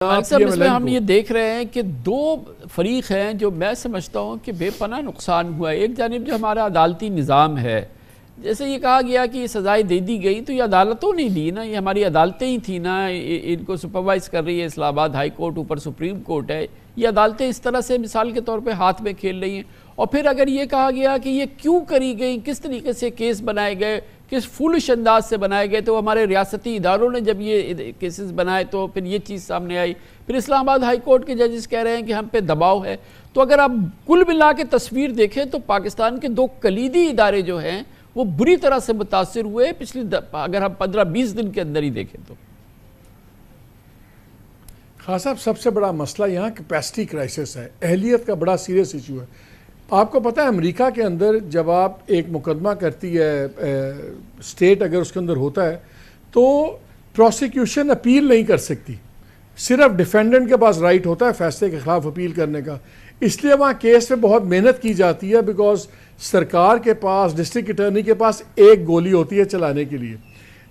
صاحب اس میں ہم یہ دیکھ رہے ہیں کہ دو فریق ہیں جو میں سمجھتا ہوں کہ بے پناہ نقصان ہوا ہے۔ ایک جانب جو ہمارا عدالتی نظام ہے، جیسے یہ کہا گیا کہ یہ سزائیں دے دی گئی تو یہ عدالتوں نے دی نا، یہ ہماری عدالتیں ہی تھیں نا، ان کو سپروائز کر رہی ہے اسلام آباد ہائی کورٹ، اوپر سپریم کورٹ ہے۔ یہ عدالتیں اس طرح سے مثال کے طور پہ ہاتھ میں کھیل رہی ہیں۔ اور پھر اگر یہ کہا گیا کہ یہ کیوں کری گئی، کس طریقے سے کیس بنائے گئے، کس فولش انداز سے بنائے گئے، تو ہمارے ریاستی اداروں نے جب یہ کیسز بنائے تو پھر یہ چیز سامنے آئی۔ پھر اسلام آباد ہائی کورٹ کے ججز کہہ رہے ہیں کہ ہم پہ دباؤ ہے۔ تو اگر آپ کل ملا کے تصویر دیکھیں تو پاکستان کے دو کلیدی ادارے جو ہیں وہ بری طرح سے متاثر ہوئے پچھلی اگر ہم 15-20 دن کے اندر ہی دیکھیں تو۔ خان صاحب، سب سے بڑا مسئلہ یہاں کیپیسٹی کرائسس ہے، اہلیت کا بڑا سیریس ایشو ہے۔ آپ کو پتہ ہے امریکہ کے اندر جب آپ ایک مقدمہ کرتی ہے اسٹیٹ، اگر اس کے اندر ہوتا ہے تو پروسیکیوشن اپیل نہیں کر سکتی، صرف ڈیفینڈنٹ کے پاس رائٹ ہوتا ہے فیصلے کے خلاف اپیل کرنے کا۔ اس لیے وہاں کیس پہ بہت محنت کی جاتی ہے، بیکاز سرکار کے پاس، ڈسٹرکٹ اٹارنی کے پاس ایک گولی ہوتی ہے چلانے کے لیے۔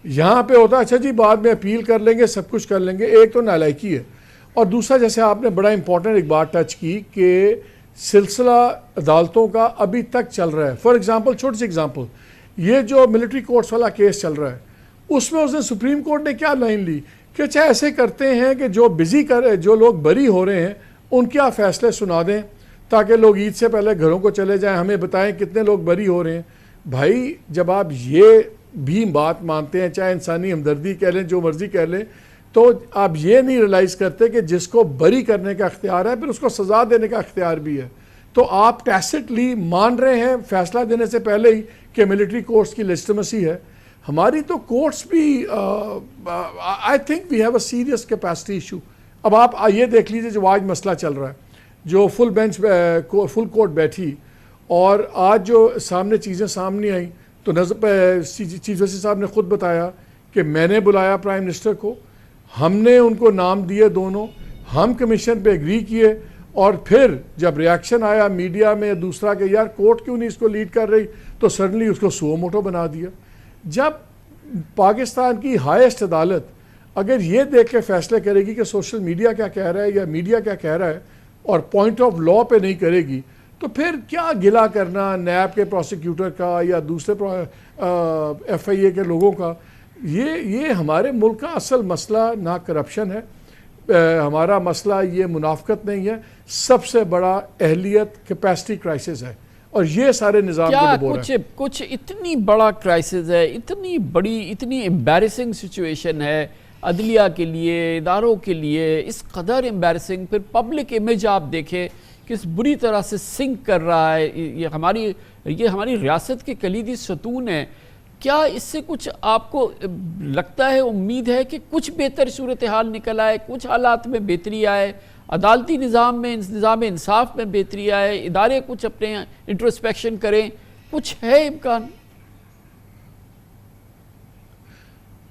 یہاں پہ ہوتا ہے اچھا جی بعد میں اپیل کر لیں گے، سب کچھ کر لیں گے۔ ایک تو نالائکی ہے، اور دوسرا جیسے آپ نے بڑا امپورٹنٹ ایک بات ٹچ کی کہ سلسلہ عدالتوں کا ابھی تک چل رہا ہے۔ فار ایگزامپل، چھوٹی سی ایگزامپل، یہ جو ملٹری کورٹس والا کیس چل رہا ہے، اس میں اس نے سپریم کورٹ نے کیا لائن لی کہ اچھا ایسے کرتے ہیں کہ جو لوگ بری ہو رہے ہیں ان کے آپ فیصلے سنا دیں تاکہ لوگ عید سے پہلے گھروں کو چلے جائیں، ہمیں بتائیں کتنے لوگ بری ہو رہے ہیں۔ بھائی جب آپ یہ بھی بات مانتے ہیں، چاہے انسانی ہمدردی کہہ لیں، جو مرضی کہہ لیں، تو آپ یہ نہیں ریلائز کرتے کہ جس کو بری کرنے کا اختیار ہے پھر اس کو سزا دینے کا اختیار بھی ہے۔ تو آپ ٹیسٹلی مان رہے ہیں فیصلہ دینے سے پہلے ہی کہ ملٹری کورٹس کی لیجٹیمیسی ہے۔ ہماری تو کورٹس بھی I think we have a serious capacity issue. اب آپ یہ دیکھ لیجیے جو آج مسئلہ چل رہا ہے، جو فل کورٹ بیٹھی اور آج جو سامنے چیزیں سامنے آئیں تو چیف جسٹس صاحب نے خود بتایا کہ میں نے بلایا پرائم منسٹر کو، ہم نے ان کو نام دیے دونوں، ہم کمیشن پہ ایگری کیے، اور پھر جب ریاکشن آیا میڈیا میں دوسرا کہ یار کورٹ کیوں نہیں اس کو لیڈ کر رہی، تو سڈنلی اس کو سو موٹو بنا دیا۔ جب پاکستان کی ہائیسٹ عدالت اگر یہ دیکھ کے فیصلے کرے گی کہ سوشل میڈیا کیا کہہ رہا ہے یا میڈیا کیا کہہ رہا ہے اور پوائنٹ آف لا پہ نہیں کرے گی، تو پھر کیا گلا کرنا نیب کے پروسیکیوٹر کا یا دوسرے ایف آئی اے کے لوگوں کا۔ یہ ہمارے ملک کا اصل مسئلہ نہ کرپشن ہے، ہمارا مسئلہ یہ منافقت نہیں ہے، سب سے بڑا اہلیت کیپیسٹی کرائسس ہے، اور یہ سارے نظام کو ڈبو رہا ہے۔ کچھ اتنی بڑا کرائسس ہے، اتنی بڑی، اتنی امبیرسنگ سچویشن ہے عدلیہ کے لیے، اداروں کے لیے، اس قدر امبیرسنگ۔ پھر پبلک امیج آپ دیکھیں کس بری طرح سے سنک کر رہا ہے۔ یہ ہماری ریاست کے کلیدی ستون ہے۔ کیا اس سے کچھ آپ کو لگتا ہے، امید ہے کہ کچھ بہتر صورتحال نکل آئے، کچھ حالات میں بہتری آئے، عدالتی نظام میں، نظام انصاف میں بہتری آئے، ادارے کچھ اپنے انٹروسپیکشن کریں، کچھ ہے امکان؟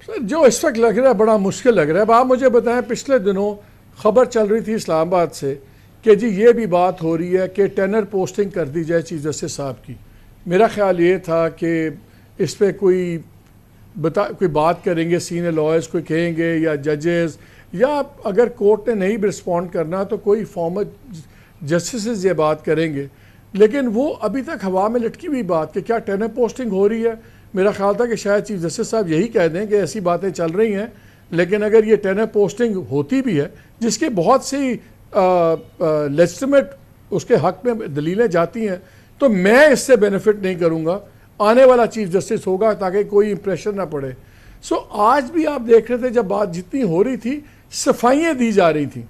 جو اس وقت لگ رہا ہے بڑا مشکل لگ رہا ہے۔ اب آپ مجھے بتائیں، پچھلے دنوں خبر چل رہی تھی اسلام آباد سے کہ جی یہ بھی بات ہو رہی ہے کہ ٹینر پوسٹنگ کر دی جائے چیف جسٹس صاحب کی۔ میرا خیال یہ تھا کہ اس پہ کوئی بات کریں گے، سینئر لائرز کوئی کہیں گے یا ججز، یا اگر کورٹ نے نہیں بھی رسپونڈ کرنا تو کوئی فارمر جسٹسز یہ بات کریں گے، لیکن وہ ابھی تک ہوا میں لٹکی ہوئی بات کہ کیا ٹینر پوسٹنگ ہو رہی ہے۔ میرا خیال تھا کہ شاید چیف جسٹس صاحب یہی کہہ دیں کہ ایسی باتیں چل رہی ہیں، لیکن اگر یہ ٹینر پوسٹنگ ہوتی بھی ہے جس کے بہت سی لیجٹیمیٹ اس کے حق میں دلیلیں جاتی ہیں، تو میں اس سے بینیفٹ نہیں کروں گا، آنے والا چیف جسٹس ہوگا تاکہ کوئی امپریشن نہ پڑے۔ آج بھی آپ دیکھ رہے تھے جب بات جتنی ہو رہی تھی صفائیاں دی جا رہی تھیں۔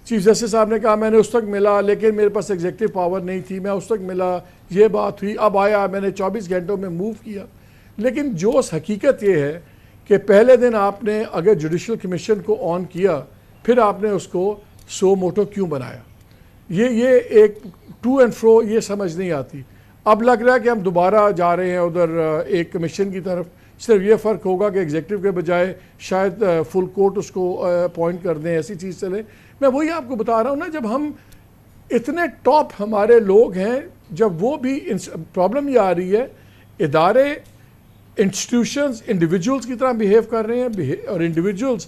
چیف جسٹس صاحب نے کہا میں نے اس وقت ملا لیکن میرے پاس ایگزیکٹو پاور نہیں تھی، میں اس وقت ملا، یہ بات ہوئی، اب آیا، میں نے 24 گھنٹوں میں موو کیا۔ لیکن جو حقیقت یہ ہے کہ پہلے دن آپ نے اگر جوڈیشل کمیشن کو آن کیا، پھر آپ نے اس کو سو موٹو کیوں بنایا؟ یہ ایک ٹو اینڈ فرو یہ سمجھ نہیں آتی۔ اب لگ رہا ہے کہ ہم دوبارہ جا رہے ہیں ادھر ایک کمیشن کی طرف، صرف یہ فرق ہوگا کہ ایگزیکٹو کے بجائے شاید فل کورٹ اس کو اپوائنٹ کر دیں، ایسی چیز چلے۔ میں وہی آپ کو بتا رہا ہوں نا، جب ہم اتنے ٹاپ ہمارے لوگ ہیں، جب وہ بھی پرابلم یہ آ رہی ہے، ادارے انسٹیٹیوشنز انڈیویجولز کی طرح بیہیو کر رہے ہیں، اور انڈیویجولز